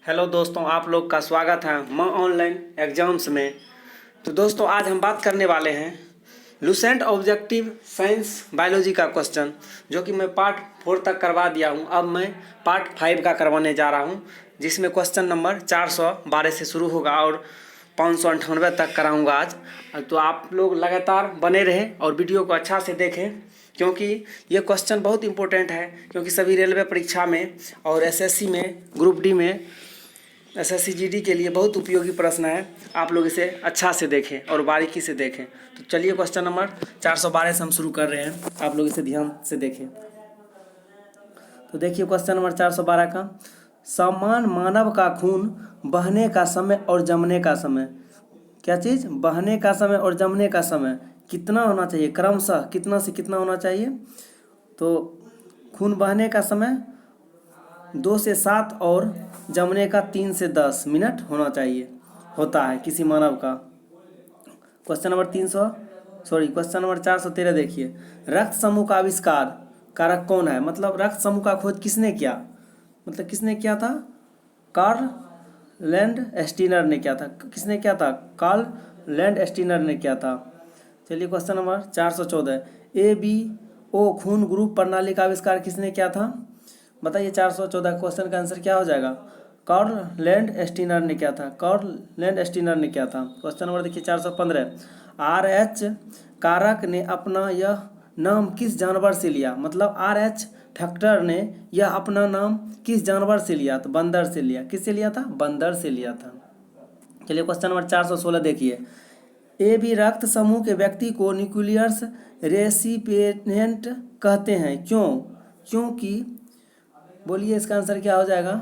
Hello दोस्तों, आप लोग का स्वागत है मैं ऑनलाइन एग्जाम्स में। तो दोस्तों, आज हम बात करने वाले हैं लुसेंट ऑब्जेक्टिव साइंस बायोलॉजी का क्वेश्चन, जो कि मैं पार्ट 4 तक करवा दिया हूं। अब मैं पार्ट 5 का करवाने जा रहा हूं, जिसमें क्वेश्चन नंबर 412 से शुरू होगा और 598 तक कराऊंगा आज। तो आप लोग लगातार बने रहें और वीडियो को अच्छा से देखें, क्योंकि ये क्वेश्चन बहुत इंपॉर्टेंट है। क्योंकि सभी रेलवे परीक्षा में और एसएससी में, ग्रुप डी में, एसएससी जीडी के लिए बहुत उपयोगी प्रश्न है। आप लोग इसे अच्छा से देखें और बारीकी से देखें। तो चलिए क्वेश्चन नंबर 412 से हम शुरू कर रहे हैं, आप लोग इसे ध्यान से देखें। तो देखिए क्वेश्चन नंबर 412 का, समान मानव का खून बहने का समय और जमने का समय, क्या चीज़, बहने का समय और जमने का समय कितना होना चाहिए, क्रमशः कितना से कितना होना चाहिए। तो खून बहने का समय 2 से 7 और जमने का 3 से 10 मिनट होना चाहिए, होता है किसी मानव का। क्वेश्चन नंबर 413 देखिए, रक्त समूह का आविष्कार कारक कौन है। मतलब रक्त समूह का खोज किसने किया, मतलब किसने किया था, कार्ल लैंड स्टीनर ने किया था। किसने किया था, कार्ल लैंड स्टीनर ने किया था। चलिए क्वेश्चन नंबर 414, ABO खून ग्रुप प्रणाली का आविष्कार किसने किया था। बताइए 414 क्वेश्चन का आंसर क्या हो जाएगा, कार्ल लैंड स्टीनर ने किया था। कार्ल लैंड स्टीनर ने किया था। क्वेश्चन नंबर देखिए 415, RH कारक ने अपना यह नाम किस जानवर से लिया। मतलब RH फैक्टर ने यह अपना नाम किस जानवर से लिया, तो बंदर से लिया। किससे लिया था, बंदर से लिया था। चलिए क्वेश्चन नंबर 416 देखिए, AB रक्त समूह के व्यक्ति को न्यूक्लियस रेसिपिएंट कहते हैं, क्यों। क्योंकि, बोलिए इसका आंसर क्या हो जाएगा।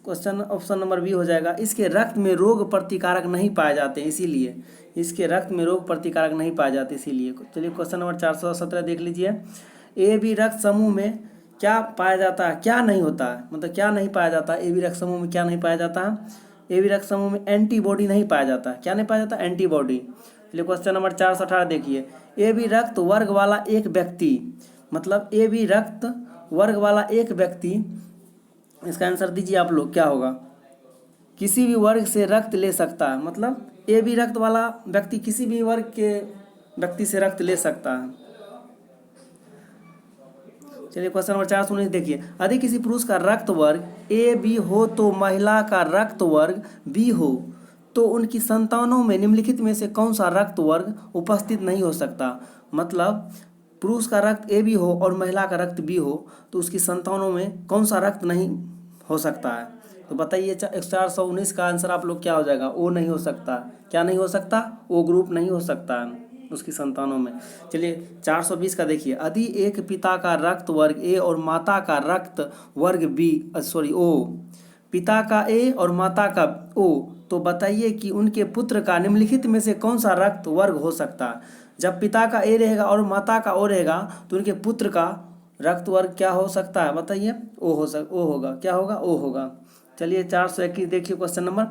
क्वेश्चन ऑप्शन नंबर बी हो जाएगा, इसके रक्त में रोग प्रतिकारक नहीं पाए जाते, इसीलिए। इसके रक्त में रोग प्रतिकारक नहीं पाए जाते, इसीलिए। चलिए क्वेश्चन नंबर 417 देख लीजिए, AB रक्त समूह में क्या पाया जाता है, क्या नहीं होता है, मतलब क्या नहीं पाया जाता है। AB रक्त समूह में क्या नहीं पाया जाता है, AB रक्त समूह में एंटीबॉडी नहीं पाया जाता है। क्या नहीं पाया जाता, एंटीबॉडी। चलिए क्वेश्चन नंबर 418 देखिए, AB रक्त वर्ग वाला एक व्यक्ति, मतलब AB रक्त वर्ग वाला एक व्यक्ति, इसका आंसर दीजिए आप लोग क्या होगा। किसी भी वर्ग से रक्त ले सकता है, मतलब AB रक्त वाला व्यक्ति किसी भी वर्ग के व्यक्ति से रक्त ले सकता है। चलिए क्वेश्चन नंबर 419 देखिए, यदि किसी पुरुष का रक्त वर्ग AB हो तो महिला का रक्त वर्ग B हो, तो उनकी संतानों में निम्नलिखित में से कौन सा रक्त वर्ग उपस्थित नहीं हो सकता। मतलब पुरुष का रक्त AB हो और महिला का रक्त B हो, तो उसकी संतानों में कौन सा रक्त नहीं हो सकता है। तो बताइए 419 का आंसर आप लोग क्या हो जाएगा, O नहीं हो सकता। क्या नहीं हो सकता, O ग्रुप नहीं हो सकता है उसकी संतानों में। चलिए 420 का देखिए, यदि एक पिता का रक्त वर्ग A और माता का रक्त वर्ग O, पिता का A और माता का O, तो बताइए कि उनके पुत्र का निम्नलिखित में से कौन सा रक्त वर्ग हो सकता है। जब पिता का A रहेगा और माता का O रहेगा, तो उनके पुत्र का रक्त वर्ग क्या हो सकता है, बताइए। O होगा, क्या होगा, O होगा। चलिए 421 देखिए क्वेश्चन नंबर,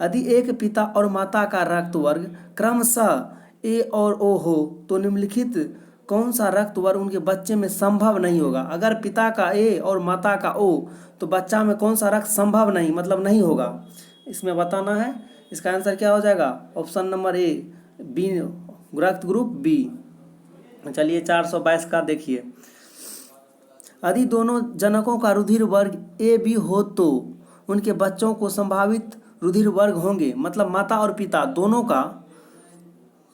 यदि एक पिता और माता का रक्त वर्ग क्रमशः A और O हो, तो निम्नलिखित कौन सा रक्त वर्ग उनके बच्चे में संभव नहीं होगा। अगर पिता का A और माता का O, तो बच्चा में कौन सा रक्त संभव नहीं, मतलब नहीं होगा, इसमें बताना है। इसका आंसर क्या हो जाएगा, ऑप्शन नंबर A, B, रक्त ग्रुप B। चलिए 422 का देखिए, यदि दोनों जनकों का रुधिर वर्ग AB हो, तो उनके बच्चों को संभावित रुधिर वर्ग होंगे। मतलब माता और पिता दोनों का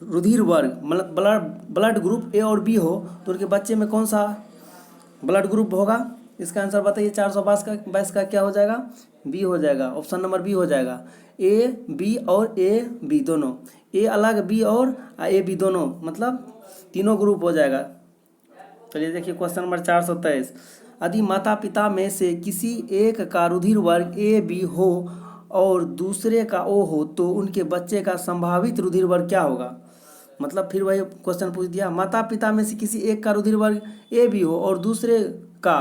रुधिर वर्ग, मतलब ब्लड ग्रुप A और B हो, तो उनके बच्चे में कौन सा ब्लड ग्रुप होगा। इसका आंसर बताइए 422 का क्या हो जाएगा, B हो जाएगा। ऑप्शन नंबर B हो जाएगा, AB और AB दोनों, A अलग B और AB दोनों, मतलब तीनों ग्रुप हो जाएगा। चलिए देखिए क्वेश्चन नंबर 423, यदि माता पिता में से किसी एक का रुधिर वर्ग AB हो और दूसरे का O हो, तो उनके बच्चे का संभावित रुधिर वर्ग क्या होगा। मतलब फिर वही क्वेश्चन पूछ दिया, माता पिता में से किसी एक का रुधिर वर्ग AB हो और दूसरे का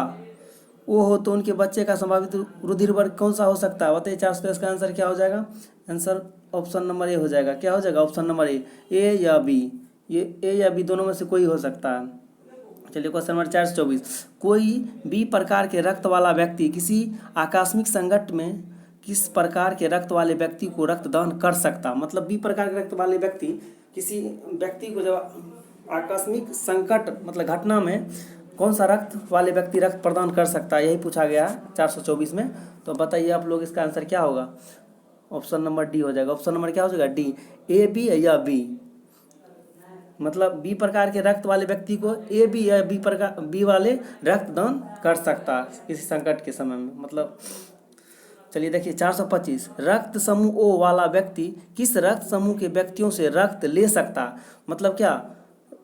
O हो, तो उनके बच्चे का संभावित रुधिर वर्ग कौन सा हो सकता है। बताइए 422 का आंसर क्या हो जाएगा। आंसर ऑप्शन नंबर A हो जाएगा। क्या हो जाएगा, ऑप्शन नंबर A या B, ये A या B दोनों में से कोई हो सकता है। चलिए क्वेश्चन नंबर 424, कोई B प्रकार के रक्त वाला व्यक्ति किसी आकस्मिक संकट में किस प्रकार के रक्त वाले व्यक्ति को रक्तदान कर सकता। मतलब बी प्रकार के रक्त वाले व्यक्ति किसी व्यक्ति को जब आकस्मिक संकट मतलब घटना में कौन सा रक्त वाले व्यक्ति रक्त प्रदान कर सकता है, यही पूछा गया है 424 में। तो बताइए आप लोग इसका आंसर क्या होगा। ऑप्शन नंबर डी हो जाएगा। ऑप्शन नंबर क्या हो जाएगा, डी। ए बी या बी, मतलब बी प्रकार के रक्त वाले व्यक्ति को ए बी या बी वाले रक्तदान कर सकता है किसी संकट के समय में। मतलब चलिए देखिए 425, रक्त समूह ओ वाला व्यक्ति किस रक्त समूह के व्यक्तियों से रक्त ले सकता। मतलब क्या,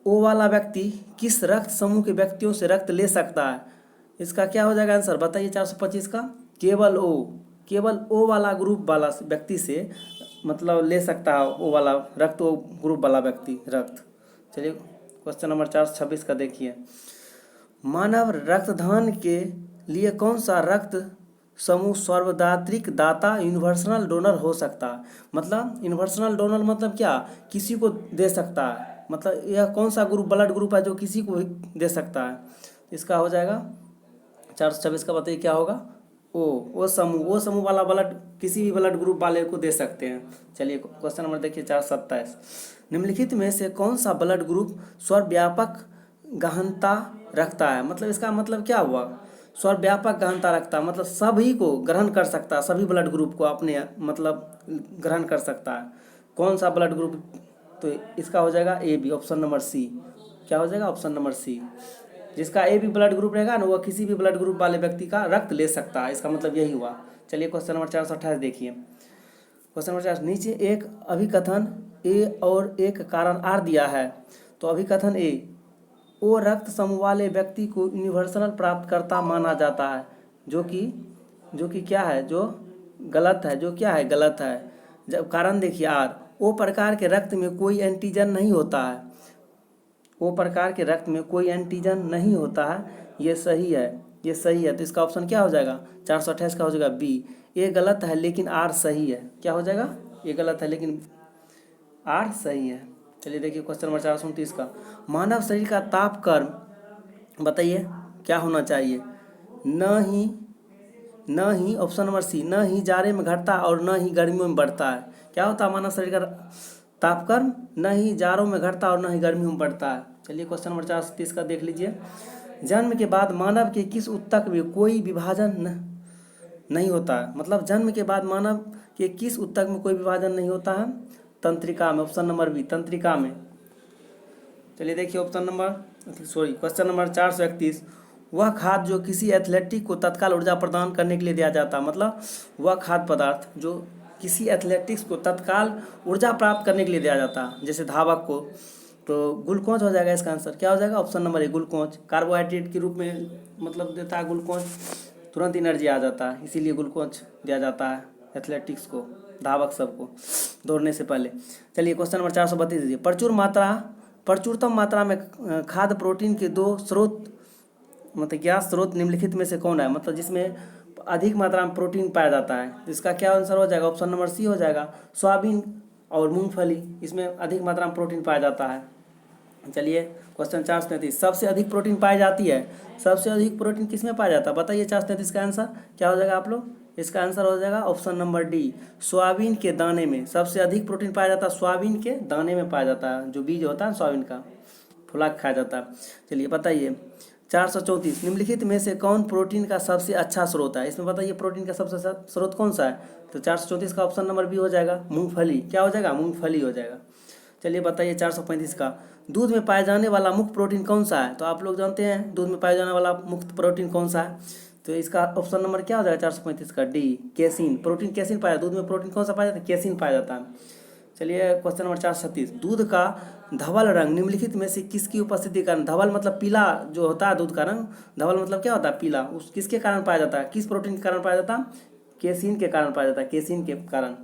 ओ वाला व्यक्ति किस रक्त समूह के व्यक्तियों से रक्त ले सकता है। इसका क्या हो जाएगा आंसर, बताइए 425 का। केवल ओ, केवल ओ वाला ग्रुप वाला व्यक्ति से मतलब ले सकता है ओ वाला रक्त, ओ ग्रुप वाला व्यक्ति रक्त। चलिए क्वेश्चन नंबर 426 का देखिए, मानव रक्तदान के लिए कौन सा रक्त समूह सर्वदात्रिक दाता यूनिवर्सल डोनर हो सकता है। मतलब यूनिवर्सल डोनर मतलब क्या, किसी को दे सकता है। मतलब यह कौन सा ग्रुप ब्लड ग्रुप है जो किसी को भी दे सकता है। इसका हो जाएगा 426 का, बताइए क्या होगा। ओ समूह वाला ब्लड किसी भी ब्लड ग्रुप वाले को दे सकते हैं। चलिए क्वेश्चन नंबर देखिए 427, निम्नलिखित में से कौन सा ब्लड ग्रुप सर्वव्यापक गहनता रखता है। मतलब इसका मतलब क्या हुआ, सर्वव्यापक गहनता रखता है मतलब सभी को ग्रहण कर सकता है, सभी ब्लड ग्रुप को अपने मतलब ग्रहण कर सकता है। कौन सा ब्लड ग्रुप, तो इसका हो जाएगा A B, option number C. क्या हो जाएगा, ऑप्शन नंबर सी। जिसका ए बी ब्लड ग्रुप रहेगा ना वह किसी भी ब्लड ग्रुप वाले व्यक्ति का रक्त ले सकता है, इसका मतलब यही हुआ। चलिए क्वेश्चन नंबर 428 देखिए, क्वेश्चन नंबर 4, नीचे एक अभिकथन ए और एक कारण आर दिया है। तो अभिकथन ए, ओ रक्त समूह वाले व्यक्ति को यूनिवर्सल प्राप्तकर्ता माना जाता है, जो कि क्या है, जो गलत है, जो क्या है, गलत है। जब कारण देखिए आर, ओ प्रकार के रक्त में कोई एंटीजन नहीं होता है, ओ प्रकार के रक्त में कोई एंटीजन नहीं होता है, ये सही है, ये सही है। तो इसका ऑप्शन क्या हो जाएगा, 428 का हो जाएगा बी। ए गलत है लेकिन आर सही है। क्या हो जाएगा, ए गलत है लेकिन आर सही है। चलिए देखिए क्वेश्चन नंबर 429 का, मानव शरीर का तापक्रम बताइए क्या होना चाहिए। न ही ऑप्शन नंबर सी, न ही जाड़े में घटता और न ही गर्मियों में बढ़ता है। क्या होता है मानव शरीर का तापक्रम, न ही जाड़ों में घटता और न ही गर्मियों में बढ़ता है। चलिए क्वेश्चन नंबर 430 का देख लीजिए, जन्म के बाद मानव के किस ऊतक में कोई विभाजन नहीं होता है। मतलब जन्म के बाद मानव के किस ऊतक में कोई विभाजन नहीं होता है, तंत्रिका में, ऑप्शन नंबर बी, तंत्रिका में। चलिए देखिए क्वेश्चन नंबर 431, वह खाद्य जो किसी एथलेटिक को तत्काल ऊर्जा प्रदान करने के लिए दिया जाता है। मतलब वह खाद्य पदार्थ जो किसी एथलेटिक्स को तत्काल ऊर्जा प्राप्त करने के लिए दिया जाता है, जैसे धावक को, तो ग्लूकोज हो जाएगा इसका आंसर। क्या हो जाएगा, ऑप्शन नंबर ए, ग्लूकोज। कार्बोहाइड्रेट के रूप में मतलब देता है ग्लूकोज, तुरंत एनर्जी आ जाता है, इसीलिए ग्लूकोज दिया जाता है एथलेटिक्स को, धावक सबको दौड़ने से पहले। चलिए क्वेश्चन नंबर 432 दीजिए, प्रचुरतम मात्रा में खाद्य प्रोटीन के दो स्रोत मतलब क्या स्रोत निम्नलिखित में से कौन है। मतलब जिसमें अधिक मात्रा में प्रोटीन पाया जाता है, इसका क्या आंसर हो जाएगा, ऑप्शन नंबर सी हो जाएगा, सोयाबीन और मूंगफली, इसमें अधिक मात्रा में प्रोटीन पाया जाता है। चलिए क्वेश्चन 433, सबसे अधिक प्रोटीन पाई जाती है, सबसे अधिक प्रोटीन किस में पाया जाता है, बताइए 433 का आंसर क्या हो जाएगा आप लोग। इसका आंसर हो जाएगा ऑप्शन नंबर डी, सोयाबीन के दाने में सबसे अधिक प्रोटीन पाया जाता है, सोयाबीन के दाने में पाया जाता है, जो बीज होता है सोयाबीन का, फुला के खाया जाता है। चलिए बताइए 434, निम्नलिखित में से कौन प्रोटीन का सबसे अच्छा स्रोत है। इसमें बताइए प्रोटीन का सबसे अच्छा स्रोत कौन सा है, तो 434 का ऑप्शन नंबर बी हो जाएगा, मूंगफली। क्या हो जाएगा, मूंगफली हो जाएगा। चलिए बताइए 435 का, दूध में पाए जाने वाला मुख्य प्रोटीन कौन सा है। तो आप लोग जानते हैं दूध में पाए जाने वाला मुख्य प्रोटीन कौन सा है, तो इसका ऑप्शन नंबर क्या हो जाएगा 435 का, डी, केसिन। प्रोटीन केसिन पाया, दूध में प्रोटीन कौन सा पाया जाता है, केसिन पाया जाता है। चलिए क्वेश्चन नंबर 436, दूध का धवल रंग निम्नलिखित में से किसकी उपस्थिति के कारण, धवल मतलब पीला जो होता है दूध का रंग, धवल मतलब क्या होता है, पीला, उस किसके कारण पाया जाता है, किस प्रोटीन के कारण पाया जाता है, केसिन के कारण पाया जाता है, केसिन के कारण।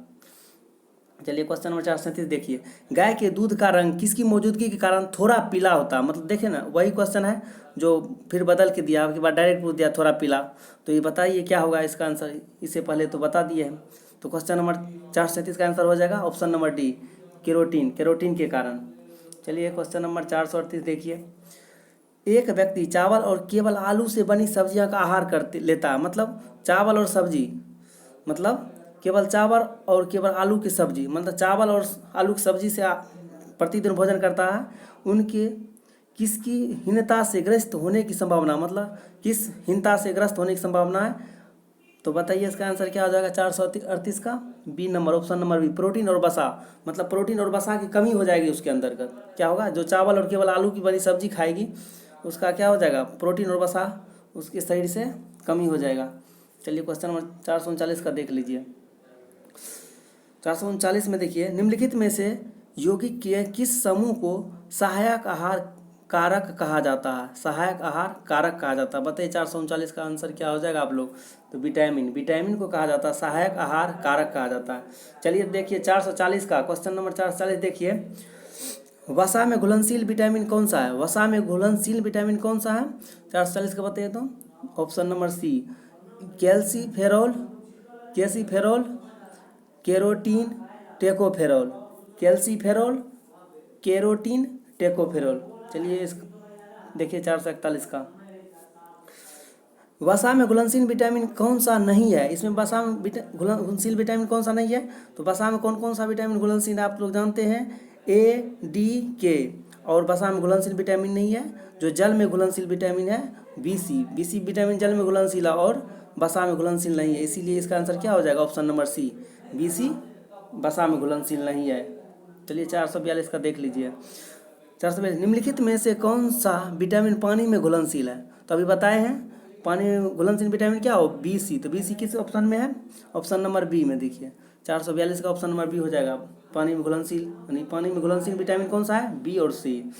चलिए क्वेश्चन नंबर 437 देखिए, गाय के दूध का रंग किसकी मौजूदगी के कारण थोड़ा पीला होता है। मतलब देखिए ना, वही क्वेश्चन है जो फिर बदल के दिया, आपके बाद डायरेक्ट पूछ दिया थोड़ा पीला, तो ये बताइए क्या होगा इसका आंसर, इससे पहले तो बता दिए हैं। तो क्वेश्चन नंबर 437 का आंसर हो जाएगा option number D, carotene, carotene के कारण। चलिए क्वेश्चन नंबर 438 देखिए, एक व्यक्ति चावल और केवल आलू से बनी सब्जियां का आहार लेता है। मतलब चावल और सब्जी, मतलब केवल चावल और केवल आलू की सब्जी, मतलब चावल और आलू की सब्जी से प्रतिदिन भोजन करता है, उनके किसकी हीनता से ग्रस्त होने की संभावना, मतलब किस हीनता से ग्रस्त होने की संभावना है? तो बताइए इसका आंसर क्या हो जाएगा 438 का? B number, option number B, protein और वसा। मतलब प्रोटीन और वसा की कमी हो जाएगी उसके अंतर्गत। क्या होगा? जो चावल और केवल आलू की बनी सब्जी खाएगी उसका क्या हो जाएगा? प्रोटीन और वसा उसके शरीर से कमी हो जाएगा। चलिए क्वेश्चन नंबर 439 का देख लीजिए। 439 में देखिए, निम्नलिखित में से यौगिक के किस समूह को सहायक आहार कारक कहा जाता है? सहायक आहार कारक कहा जाता है। बताइए 439 का आंसर क्या हो जाएगा आप लोग? तो विटामिन, विटामिन को कहा जाता है सहायक आहार कारक कहा जाता है। चलिए देखिए 440 का क्वेश्चन नंबर 440 देखिए, वसा में घुलनशील विटामिन कौन सा है? वसा में घुलनशील विटामिन कौन सा है? 440 का बताइए तो। Option number C, calciferol, calciferol, carotene, tocopherol. Calciferol, carotene, tocopherol. चलिए इस देखिए 441 का, वसा में घुलनशील विटामिन कौन सा नहीं है? इसमें वसा में घुलनशील विटामिन कौन सा नहीं है? तो वसा में कौन कौन सा विटामिन घुलनशील आप लोग जानते हैं? ए, डी, के। और वसा में घुलनशील विटामिन नहीं है। जो जल में घुलनशील विटामिन है बी, सी। बी, सी विटामिन जल में घुलनशील है और वसा में घुलनशील नहीं है, इसीलिए इसका आंसर क्या हो जाएगा? ऑप्शन नंबर सी, बी, सी वसा में घुलनशील नहीं है। चलिए 442 का देख लीजिए। 442, निम्नलिखित में से कौन सा विटामिन पानी में घुलनशील है? तो अभी बताए हैं पानी में घुलनशील विटामिन क्या हो? बी, सी। तो बी, सी किस ऑप्शन में है? ऑप्शन नंबर बी में। देखिए 442 का ऑप्शन नंबर बी हो जाएगा, पानी में घुलनशील, यानी पानी में घुलनशील विटामिन कौन सा है? बी और सी।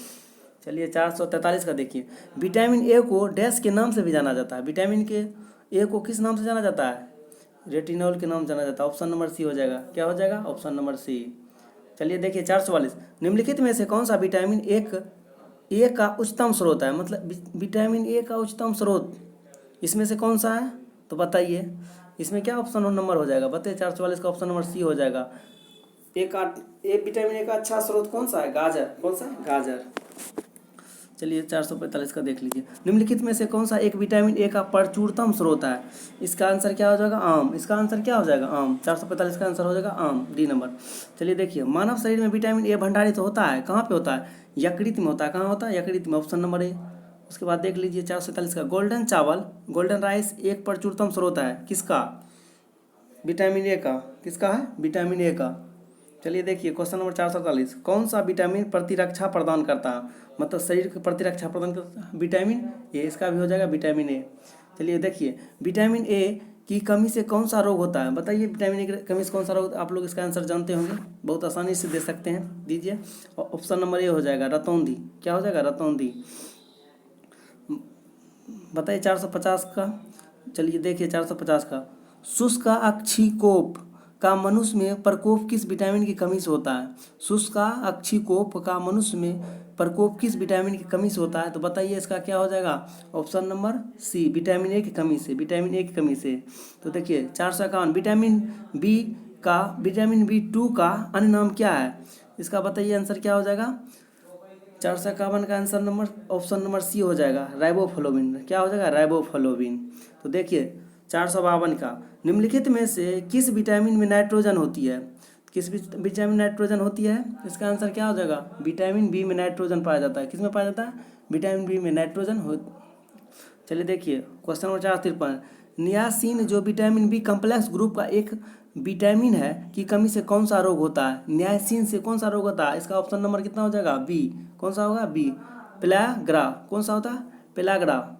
चलिए 443 का देखिए, विटामिन ए को डैश के नाम से भी जाना जाता है। विटामिन के ए को किस नाम से जाना जाता है? रेटिनॉल के नाम से जाना जाता है। ऑप्शन नंबर सी हो जाएगा। क्या हो जाएगा? Option number C. चलिए देखिए 444, निम्नलिखित में से कौन सा विटामिन एक ए का उच्चतम स्रोत है? मतलब विटामिन ए का उच्चतम स्रोत इसमें से कौन सा है? तो बताइए इसमें क्या ऑप्शन नंबर हो जाएगा? बताइए 444 का ऑप्शन नंबर सी हो जाएगा। विटामिन ए का अच्छा स्रोत कौन सा है? गाजर। कौन सा? गाजर। चलिए 445 का देख लीजिए, निम्नलिखित में से कौन सा एक विटामिन ए का प्रचुरतम स्रोत है? इसका आंसर क्या हो जाएगा? आम। इसका आंसर क्या हो जाएगा? आम। 445 का आंसर हो जाएगा आम, डी नंबर। चलिए देखिए, मानव शरीर में विटामिन ए भंडारित होता है, कहाँ पे होता है? यकृत में होता है। कहाँ होता है? यकृत में, ऑप्शन नंबर ए। उसके बाद देख लीजिए 447 का, गोल्डन चावल, गोल्डन राइस एक प्रचुरतम स्रोत है किसका? विटामिन ए का। किसका है? विटामिन ए का। चलिए देखिए क्वेश्चन नंबर 447, कौन सा विटामिन प्रतिरक्षा प्रदान करता है? मतलब शरीर की प्रतिरक्षा प्रदान करता है विटामिन ए। इसका भी हो जाएगा विटामिन ए। चलिए देखिए, विटामिन ए की कमी से कौन सा रोग होता है? बताइए विटामिन ए की कमी से कौन सा रोग? आप लोग इसका आंसर जानते होंगे, बहुत आसानी से दे सकते हैं। दीजिए, ऑप्शन नंबर ए हो जाएगा रतौंधी। क्या हो जाएगा? रतौंधी। बताइए 450 का। चलिए देखिए 450 का, शुष्क अक्षिकोप का मनुष्य में प्रकोप किस विटामिन की कमी से होता है? शुष्क अक्षिकोप का मनुष्य में प्रकोप किस विटामिन की कमी से होता है? तो बताइए इसका क्या हो जाएगा? Option number C, vitamin A की कमी से। विटामिन ए की कमी से। तो देखिए 451, विटामिन बी 2 का अन्य नाम क्या है? इसका बताइए आंसर क्या हो जाएगा? 451 का answer number option number C हो जाएगा, राइबोफ्लोविन। क्या हो जाएगा? राइबोफ्लोविन। तो देखिए 452 का, निम्नलिखित में से किस विटामिन में नाइट्रोजन होती है? किस विटामिन में नाइट्रोजन होती है? इसका आंसर क्या हो जाएगा? विटामिन बी में नाइट्रोजन पाया जाता है। किस में पाया जाता है? विटामिन बी में नाइट्रोजन हो। चलिए देखिए क्वेश्चन नंबर 453, नियासिन जो विटामिन बी कम्प्लेक्स ग्रुप का एक विटामिन है की कमी से कौन सा रोग होता है? नियासिन से कौन सा रोग होता है? इसका ऑप्शन नंबर कितना हो जाएगा? बी। कौन सा होगा? B, pellagra. कौन सा होता है? पेलाग्रा।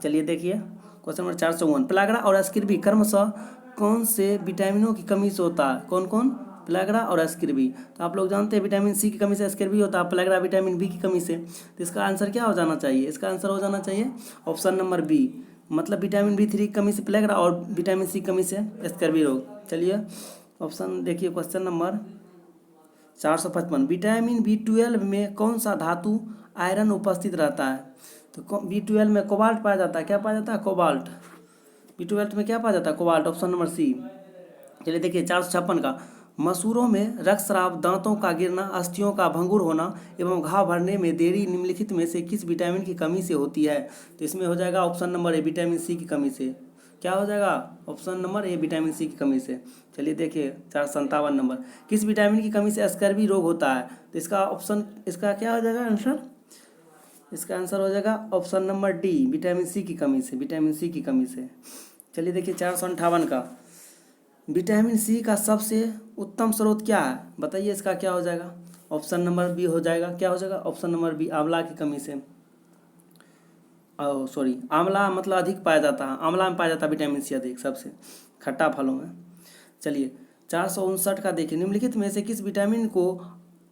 चलिए देखिए क्वेश्चन नंबर 454, पेलाग्रा और एस्कर्बी क्रमशः कौन से विटामिनों की कमी से होता है? कौन कौन? पेलाग्रा और एस्कर्बी। तो आप लोग जानते हैं विटामिन सी की कमी से एस्कर्बी होता है, पेलाग्रा विटामिन बी की कमी से। तो इसका आंसर क्या हो जाना चाहिए? इसका आंसर हो जाना चाहिए ऑप्शन नंबर बी, मतलब विटामिन बी 3 की कमी से पेलाग्रा और विटामिन सी की कमी से एस्कर्बी रोग। चलिए ऑप्शन देखिए क्वेश्चन नंबर 455, विटामिन बी 12 में कौन सा धातु आयरन उपस्थित रहता है? तो बी 12 में कोबाल्ट पाया जाता है। क्या पाया जाता है? कोबाल्ट। बी 12 में क्या पाया जाता है? Cobalt, option number C. चलिए देखिए 456 का, मसूरों में रक्तस्राव, दांतों का गिरना, अस्थियों का भंगुर होना एवं घाव भरने में देरी निम्नलिखित में से किस विटामिन की कमी से होती है? तो इसमें हो जाएगा option number A, vitamin C की कमी से। क्या हो जाएगा option number A vitamin C की कमी से। चलिए देखिए 457 नंबर, किस विटामिन की कमी से स्कर्वी रोग होता है? तो इसका ऑप्शन, इसका क्या हो जाएगा आंसर? इसका आंसर हो जाएगा option number D vitamin C की कमी से, विटामिन सी की कमी से। चलिए देखिए 458 का, विटामिन सी का सबसे उत्तम स्रोत क्या है? बताइए इसका क्या हो जाएगा? ऑप्शन नंबर बी हो जाएगा, क्या हो जाएगा ऑप्शन नंबर बी आंवला की कमी से। सॉरी, आंवला मतलब अधिक पाया जाता है, आंवला में पाया जाता है विटामिन सी अधिक सबसे, खट्टा फलों में। चलिए 459 का देखिए, निम्नलिखित में से किस विटामिन को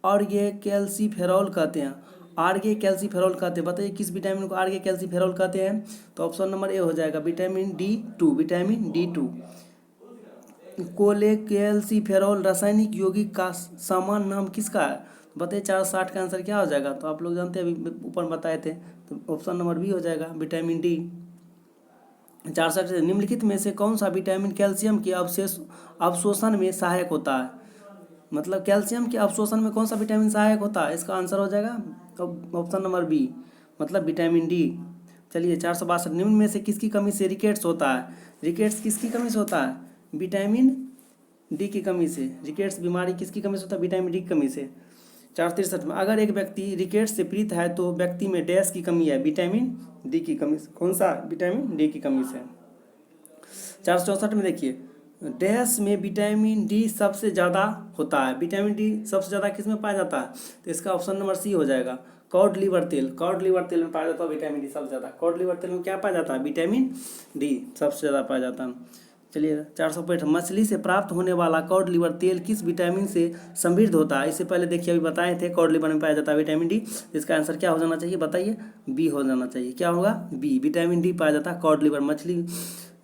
आर्गे कैल्सीफेरॉल कहते हैं? आर्गे कैल्सीफेरॉल कहते हैं, बताइए किस विटामिन को आर्गे कैल्सीफेरॉल कहते हैं? तो ऑप्शन नंबर ए हो जाएगा विटामिन D2, विटामिन D2। कोलेकेल्सीफेरॉल रासायनिक यौगिक का समान नाम किसका है? बताइए 460 का आंसर क्या हो जाएगा? तो आप लोग जानते हैं अभी ऊपर बताए थे, तो ऑप्शन नंबर बी हो जाएगा विटामिन डी। 460 से, निम्नलिखित में से कौन सा विटामिन कैल्शियम के अवशोषण में सहायक होता है? मतलब कैल्शियम के अवशोषण में कौन सा विटामिन सहायक होता है? इसका आंसर हो जाएगा ऑप्शन नंबर बी, मतलब विटामिन डी। चलिए 462, निम्न में से किसकी कमी से रिकेट्स होता है? रिकेट्स किसकी कमी से होता है? विटामिन डी की कमी से। रिकेट्स बीमारी किसकी कमी से होता है? विटामिन डी की कमी से। 463 में, अगर एक व्यक्ति रिकेट्स से पीड़ित है तो व्यक्ति में डैश की कमी है? विटामिन डी की कमी से। कौन सा? विटामिन डी की कमी से। 464 में देखिए, डैश में विटामिन डी सबसे ज़्यादा होता है, विटामिन डी सबसे ज़्यादा किस में पाया जाता है? तो इसका ऑप्शन नंबर सी हो जाएगा कॉड लिवर तेल। कॉड लिवर तेल में पाया जाता है विटामिन डी सबसे ज़्यादा। कॉड लिवर तेल में क्या पाया जाता है? विटामिन डी सबसे ज़्यादा पाया जाता है। चलिए 465, मछली से प्राप्त होने वाला कॉड लिवर तेल किस विटामिन से समृद्ध होता है? इससे पहले देखिए अभी बताए थे कॉड लिवर में पाया जाता है विटामिन डी। इसका आंसर क्या हो जाना चाहिए? बताइए, बी हो जाना चाहिए। क्या होगा? बी, विटामिन डी पाया जाता है कॉड लिवर, मछली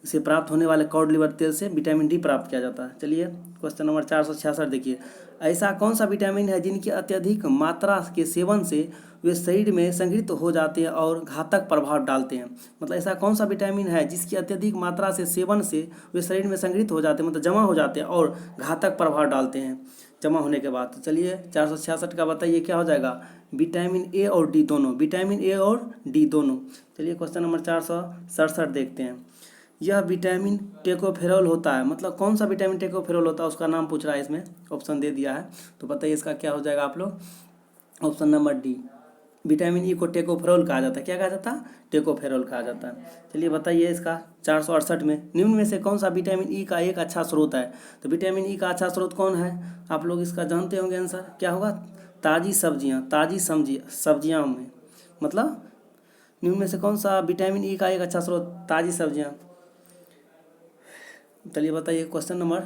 से प्राप्त होने वाले कॉड लिवर तेल से विटामिन डी प्राप्त किया जाता है। चलिए क्वेश्चन नंबर 466 देखिए, ऐसा कौन सा विटामिन है जिनकी अत्यधिक मात्रा के सेवन से वे शरीर में संग्रहित हो जाते हैं और घातक प्रभाव डालते हैं? मतलब ऐसा कौन सा विटामिन है जिसकी अत्यधिक मात्रा से सेवन से वे शरीर में संग्रहित हो जाते हैं, मतलब जमा हो जाते हैं और घातक प्रभाव डालते हैं जमा होने के बाद? तो चलिए 466 का बताइए क्या हो जाएगा? विटामिन ए और डी दोनों, विटामिन ए और डी दोनों। चलिए क्वेश्चन नंबर 467 देखते हैं, यह विटामिन टेकोफेरॉल होता है, मतलब कौन सा विटामिन टेकोफेरॉल होता है उसका नाम पूछ रहा है, इसमें ऑप्शन दे दिया है, तो बताइए इसका क्या हो जाएगा आप लोग? Option number D, vitamin E को टेकोफेरॉल कहा जाता है। क्या कहा जाता है? टेकोफेरॉल कहा जाता है। चलिए बताइए इसका 468 में, निम्न में से कौन सा विटामिन ई का एक अच्छा स्रोत है? तो विटामिन ई का अच्छा स्रोत कौन है? आप लोग इसका जानते होंगे आंसर, क्या होगा? ताज़ी सब्जियाँ, ताज़ी सब्जियाँ में, मतलब निम्न में से कौन सा विटामिन ई का एक अच्छा स्रोत? ताज़ी सब्जियाँ। चलिए बताइए क्वेश्चन नंबर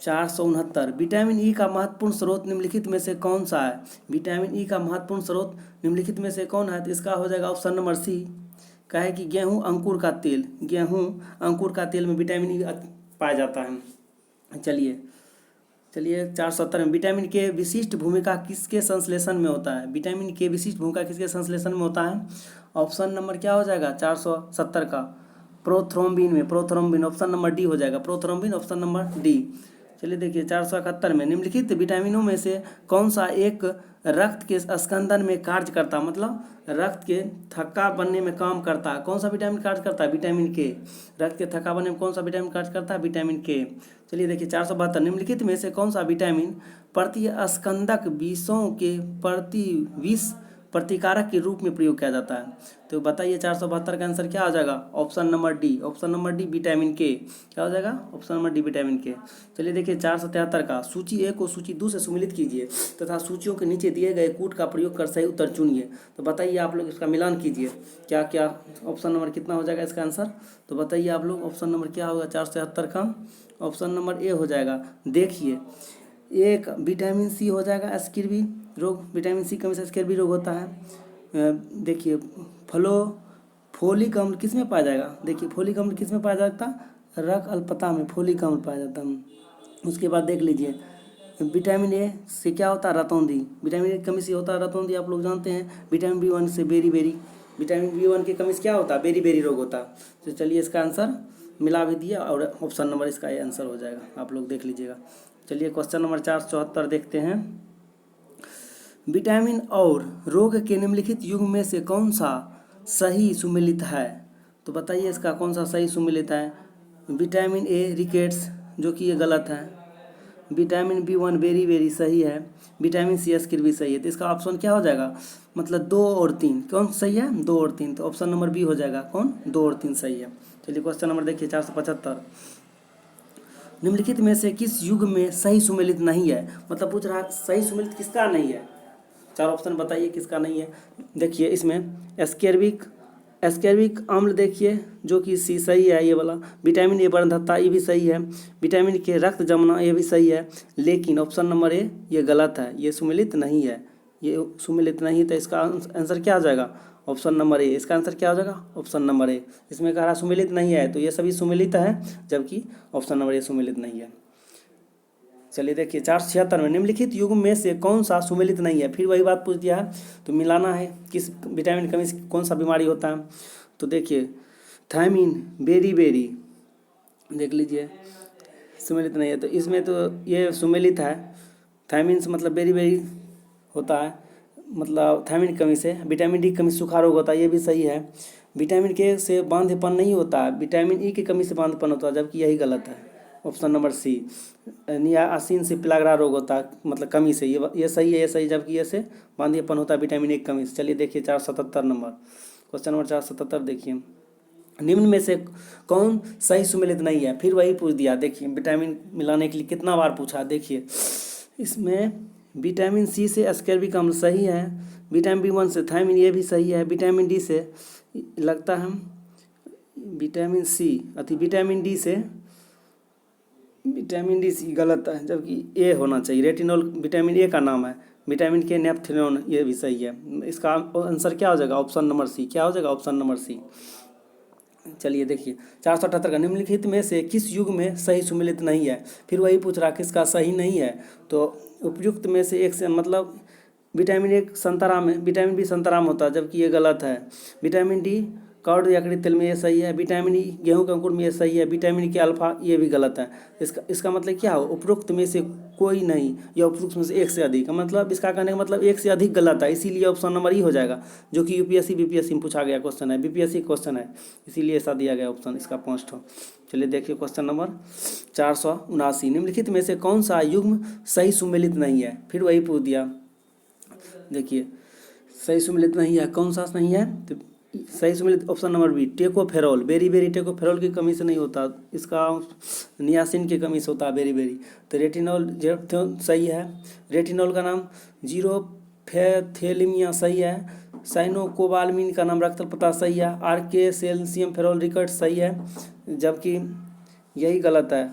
469, विटामिन ई का महत्वपूर्ण स्रोत निम्नलिखित में से कौन सा है? विटामिन ई का महत्वपूर्ण स्रोत निम्नलिखित में से कौन है? तो इसका हो जाएगा ऑप्शन नंबर सी, क्या है कि गेहूं अंकुर का तेल, गेहूं अंकुर का तेल में विटामिन ई पाया जाता है। चलिए 470 में, विटामिन के विशिष्ट भूमिका किसके संश्लेषण में होता है? विटामिन के विशिष्ट भूमिका किसके संश्लेषण में होता है? ऑप्शन नंबर क्या हो जाएगा 470 का? प्रोथ्रोम्बिन में, प्रोथ्रोम्बिन, ऑप्शन नंबर डी हो जाएगा, प्रोथ्रोम्बिन ऑप्शन नंबर डी। चलिए देखिए 471 में, निम्नलिखित विटामिनों में से कौन सा एक रक्त के स्कंदन में कार्य करता, मतलब रक्त के थक्का बनने में काम करता है? कौन सा विटामिन कार्य करता है? विटामिन के। रक्त के थक्का बनने में कौन सा विटामिन कार्य करता है? विटामिन के। चलिए देखिए 472, निम्नलिखित में से कौन सा विटामिन प्रतिस्कंदक विषों के विष प्रतिकारक के रूप में प्रयोग किया जाता है? तो बताइए 472 का आंसर क्या हो जाएगा? Option number D, option number D vitamin के। क्या हो जाएगा? ऑप्शन नंबर डी विटामिन के। चलिए देखिए 473 का, सूची ए को सूची 2 से सम्मिलित कीजिए तथा सूचियों के नीचे दिए गए कूट का प्रयोग कर सही उत्तर चुनिए। तो बताइए आप लोग इसका मिलान कीजिए, क्या क्या ऑप्शन नंबर कितना हो जाएगा इसका आंसर? तो बताइए आप लोग ऑप्शन नंबर क्या होगा 473 का? ऑप्शन नंबर ए हो जाएगा। देखिए एक विटामिन सी हो जाएगा, स्किर्वी रोग, विटामिन सी कमी से स्किर्वी रोग होता है। देखिए फोलिक अम्ल किस में पाया जाएगा? देखिए फोलिक अम्ल किस में पाया जाता? रक्त अल्पता में फोलिक अम्ल पाया जाता है। उसके बाद देख लीजिए विटामिन ए से क्या होता है? रतौंधी, विटामिन ए की कमी से होता है रतौंधी, आप लोग जानते हैं। विटामिन B1 से बेरी, विटामिन B1 की कमी से क्या होता है? बेरी रोग होता है। तो चलिए इसका आंसर मिला भी दिया और ऑप्शन नंबर इसका ये आंसर हो जाएगा, आप लोग देख लीजिएगा। चलिए क्वेश्चन नंबर 474 देखते हैं, विटामिन और रोग के निम्नलिखित युग्म में से कौन सा सही सुमेलित है? तो बताइए इसका कौन सा सही सुमेलित है? विटामिन ए रिकेट्स, जो कि ये गलत है। विटामिन B1 वेरी वेरी सही है। विटामिन सी एस्किर सही है। तो इसका ऑप्शन क्या हो जाएगा, मतलब 2 और 3 कौन सही है, 2 और 3, तो ऑप्शन नंबर बी हो जाएगा कौन, 2 और 3 सही है। चलिए क्वेश्चन नंबर देखिए 475, निम्नलिखित में से किस युग में सही सुमेलित नहीं है, मतलब पूछ रहा है सही सुमेलित किसका नहीं है, 4 ऑप्शन बताइए किसका नहीं है। देखिए इसमें एस्केर्बिक अम्ल देखिए जो कि सी सही है ये वाला, विटामिन ए वर्णधत्ता ये भी सही है, विटामिन के रक्त जमना ये भी सही है, लेकिन ऑप्शन नंबर ए ये गलत है, ये सुमेलित नहीं है, ये सुमेलित नहीं, तो इसका आंसर क्या हो जाएगा, ऑप्शन नंबर ए। इसका आंसर क्या हो जाएगा, ऑप्शन नंबर ए। इसमें कह रहा सुमेलित नहीं है, तो ये सभी सुमेलित है, जबकि ऑप्शन नंबर ए सुमेलित नहीं है। चलिए देखिए 476 में, निम्नलिखित युग में से कौन सा सुमेलित नहीं है, फिर वही बात पूछ दिया है, तो मिलाना है किस विटामिन की कमी से कौन सा बीमारी होता है। तो देखिए थायमिन बेरी बेरी देख लीजिए सुमेलित नहीं है, तो इसमें तो ये सुमेलित है, थायमिन से मतलब बेरी बेरी होता है, मतलब थायमिन की कमी से। विटामिन डी की कमी से सूखा रोग होता है, ये भी सही है। विटामिन के से बांझपन नहीं होता है, विटामिन ई की कमी से बांझपन होता है, जबकि यही गलत है, ऑप्शन नंबर सी। नियासिन से पिलाग्रा रोग होता है, मतलब कमी से, ये सही है, ये सही, जबकि ये से बांझेपन होता है विटामिन ए की कमी से। चलिए देखिए 477 नंबर, क्वेश्चन नंबर 477 देखिए, निम्न में से कौन सही सुमेलित नहीं है, फिर वही पूछ दिया। देखिए विटामिन मिलाने के लिए कितना बार पूछा, देखिए इसमें विटामिन सी से एस्केर्बिक अम्ल सही है, विटामिन B1 से थायमिन ये भी सही है, विटामिन डी से लगता है विटामिन डी से विटामिन डी सी गलत है, जबकि ए होना चाहिए, रेटिनॉल विटामिन ए का नाम है, विटामिन के नेपथेनोन ये भी सही है। इसका आंसर क्या हो जाएगा, ऑप्शन नंबर सी। क्या हो जाएगा, ऑप्शन नंबर सी। चलिए देखिए 478 का, निम्नलिखित में से किस युग में सही सुमेलित नहीं है, फिर वही पूछ रहा किसका सही नहीं है, तो उपयुक्त में से एक से, मतलब विटामिन ए संतरा में, विटामिन बी संतरा में होता है, जबकि ये गलत है। विटामिन डी कर्ड या तेल में ये सही है, विटामिन ई गेहूं के अंकुर में ये सही है, विटामिन के अल्फा ये भी गलत है। इसका मतलब क्या हो, उपरोक्त में से कोई नहीं या उपरोक्त में से एक से अधिक, मतलब इसका कहने का मतलब एक से अधिक गलत है, इसीलिए ऑप्शन नंबर ई हो जाएगा, जो कि यूपीएससी बीपीएससी में पूछा गया क्वेश्चन है, बीपीएससी क्वेश्चन है, इसीलिए ऐसा दिया गया ऑप्शन इसका 5 ठो। चलिए देखिए क्वेश्चन नंबर 479, निम्नलिखित में से कौन सा युग्म सही सुमेलित नहीं है, फिर वही पूछ दिया। देखिए सही सुमेलित नहीं है, कौन सा नहीं है, तो सही सुमेलित option number B, tocopherol beriberi, tocopherol की कमी से नहीं होता, इसका नियासिन की कमी से होता है बेरी बेरी। तो रेटिनॉल सही है, रेटिनॉल का नाम जीरोफेथेलिमिया सही है, साइनोकोबालमिन का नाम रक्तपता सही है, आरके सेल्सियम फेरॉल रिकट सही है, जबकि यही गलत है,